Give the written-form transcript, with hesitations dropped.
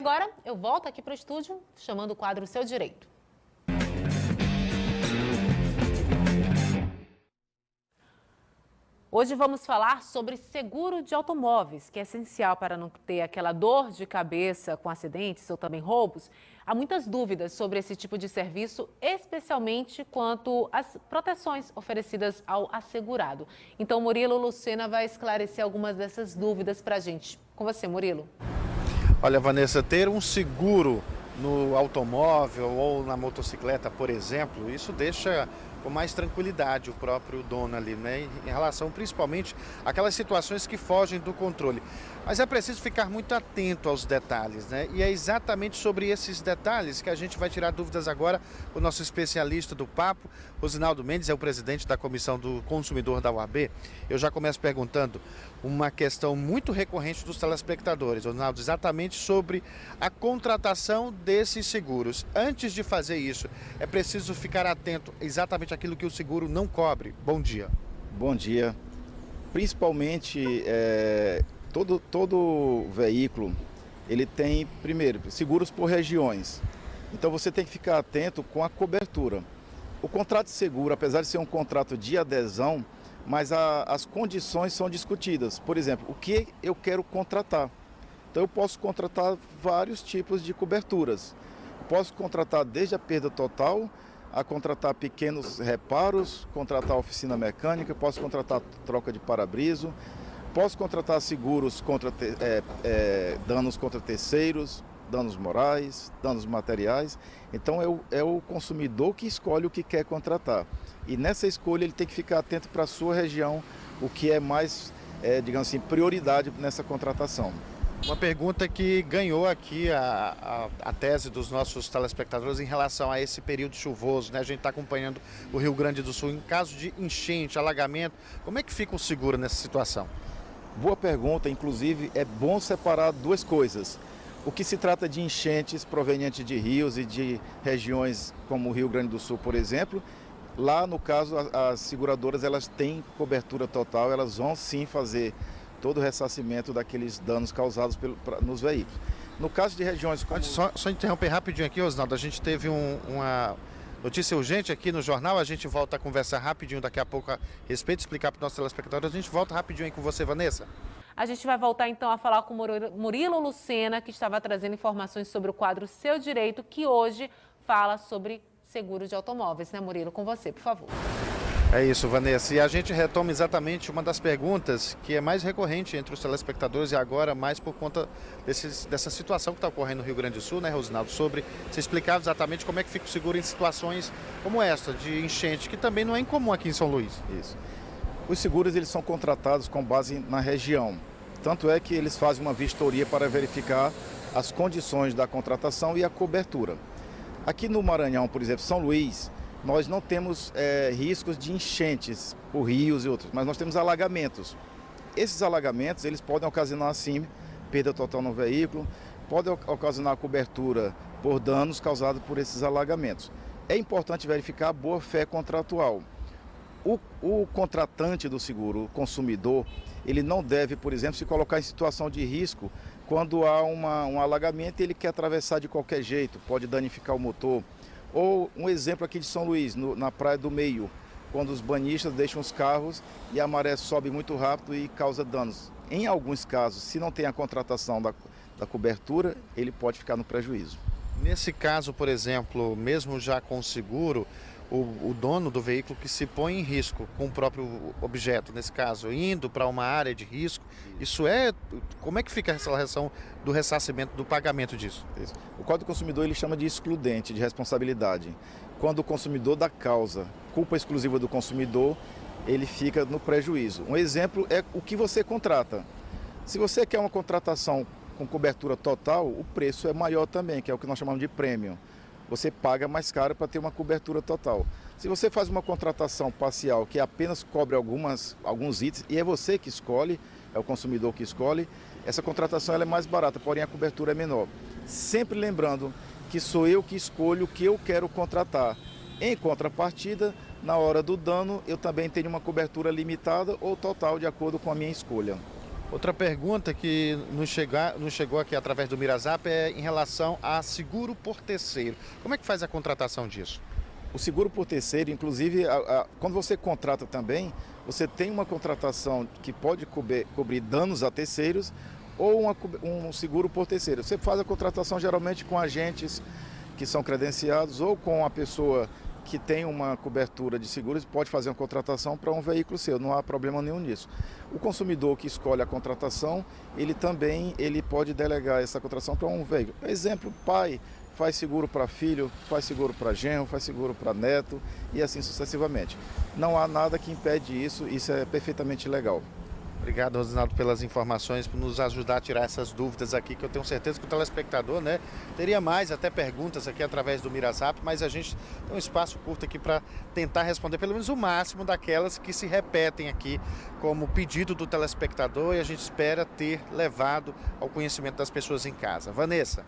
Agora eu volto aqui para o estúdio, chamando o quadro Seu Direito. Hoje vamos falar sobre seguro de automóveis, que é essencial para não ter aquela dor de cabeça com acidentes ou também roubos. Há muitas dúvidas sobre esse tipo de serviço, especialmente quanto às proteções oferecidas ao assegurado. Então, Murilo Lucena vai esclarecer algumas dessas dúvidas para a gente. Com você, Murilo. Olha, Vanessa, ter um seguro no automóvel ou na motocicleta, por exemplo, isso deixa com mais tranquilidade o próprio dono ali, né? Em relação principalmente àquelas situações que fogem do controle. Mas é preciso ficar muito atento aos detalhes, né? E é exatamente sobre esses detalhes que a gente vai tirar dúvidas agora. O nosso especialista do papo, Rosinaldo Mendes, é o presidente da Comissão do Consumidor da OAB. Eu já começo perguntando uma questão muito recorrente dos telespectadores, Rosinaldo, exatamente sobre a contratação desses seguros. Antes de fazer isso, é preciso ficar atento exatamente àquilo que o seguro não cobre. Bom dia. Bom dia. Principalmente, todo veículo, ele tem, primeiro, seguros por regiões. Então você tem que ficar atento com a cobertura. O contrato de seguro, apesar de ser um contrato de adesão, mas as condições são discutidas. Por exemplo, o que eu quero contratar? Então eu posso contratar vários tipos de coberturas. Posso contratar desde a perda total, a contratar pequenos reparos, contratar oficina mecânica, posso contratar troca de para-brisa, posso contratar seguros contra danos contra terceiros, danos morais, danos materiais. Então é o consumidor que escolhe o que quer contratar. E nessa escolha ele tem que ficar atento para a sua região, o que é mais, digamos assim, prioridade nessa contratação. Uma pergunta que ganhou aqui a tese dos nossos telespectadores em relação a esse período chuvoso, né? A gente está acompanhando o Rio Grande do Sul em caso de enchente, alagamento. Como é que fica o seguro nessa situação? Boa pergunta, inclusive é bom separar duas coisas. O que se trata de enchentes provenientes de rios e de regiões como o Rio Grande do Sul, por exemplo, lá no caso as seguradoras elas têm cobertura total, elas vão sim fazer todo o ressarcimento daqueles danos causados nos veículos. No caso de regiões como... Só interromper rapidinho aqui, Osnaldo, a gente teve uma notícia urgente aqui no jornal, a gente volta a conversar rapidinho daqui a pouco a respeito, explicar para os nossos telespectadores, a gente volta rapidinho aí com você, Vanessa. A gente vai voltar então a falar com o Murilo Lucena, que estava trazendo informações sobre o quadro Seu Direito, que hoje fala sobre seguro de automóveis, né, Murilo? Com você, por favor. É isso, Vanessa. E a gente retoma exatamente uma das perguntas que é mais recorrente entre os telespectadores e agora mais por conta dessa situação que está ocorrendo no Rio Grande do Sul, né, Rosinaldo? Sobre você explicar exatamente como é que fica o seguro em situações como esta, de enchente, que também não é incomum aqui em São Luís. Isso. Os seguros eles são contratados com base na região. Tanto é que eles fazem uma vistoria para verificar as condições da contratação e a cobertura. Aqui no Maranhão, por exemplo, São Luís, nós não temos riscos de enchentes por rios e outros, mas nós temos alagamentos. Esses alagamentos eles podem ocasionar, sim, perda total no veículo, podem ocasionar cobertura por danos causados por esses alagamentos. É importante verificar a boa-fé contratual. O contratante do seguro, o consumidor, ele não deve, por exemplo, se colocar em situação de risco quando há um alagamento e ele quer atravessar de qualquer jeito, pode danificar o motor. Ou um exemplo aqui de São Luís, na Praia do Meio, quando os banhistas deixam os carros e a maré sobe muito rápido e causa danos. Em alguns casos, se não tem a contratação da cobertura, ele pode ficar no prejuízo. Nesse caso, por exemplo, mesmo já com seguro, o dono do veículo que se põe em risco com o próprio objeto, nesse caso, indo para uma área de risco, como é que fica essa relação do ressarcimento, do pagamento disso? Isso. O Código do Consumidor ele chama de excludente de responsabilidade. Quando o consumidor dá causa, culpa exclusiva do consumidor, ele fica no prejuízo. Um exemplo é o que você contrata. Se você quer uma contratação com cobertura total, o preço é maior também, que é o que nós chamamos de prêmio. Você paga mais caro para ter uma cobertura total. Se você faz uma contratação parcial que apenas cobre alguns itens, e é você que escolhe, é o consumidor que escolhe, essa contratação ela é mais barata, porém a cobertura é menor. Sempre lembrando que sou eu que escolho o que eu quero contratar. Em contrapartida, na hora do dano, eu também tenho uma cobertura limitada ou total de acordo com a minha escolha. Outra pergunta que nos chegou aqui através do Mirazap é em relação a seguro por terceiro. Como é que faz a contratação disso? O seguro por terceiro, inclusive, quando você contrata também, você tem uma contratação que pode cobrir danos a terceiros ou um seguro por terceiro. Você faz a contratação geralmente com agentes que são credenciados ou com a pessoa que tem uma cobertura de seguros, pode fazer uma contratação para um veículo seu, não há problema nenhum nisso. O consumidor que escolhe a contratação, ele pode delegar essa contratação para um veículo. Exemplo, pai faz seguro para filho, faz seguro para genro, faz seguro para neto e assim sucessivamente. Não há nada que impede isso é perfeitamente legal. Obrigado, Rosinaldo, pelas informações, por nos ajudar a tirar essas dúvidas aqui, que eu tenho certeza que o telespectador, né, teria mais até perguntas aqui através do Mirazap, mas a gente tem um espaço curto aqui para tentar responder pelo menos o máximo daquelas que se repetem aqui como pedido do telespectador e a gente espera ter levado ao conhecimento das pessoas em casa. Vanessa.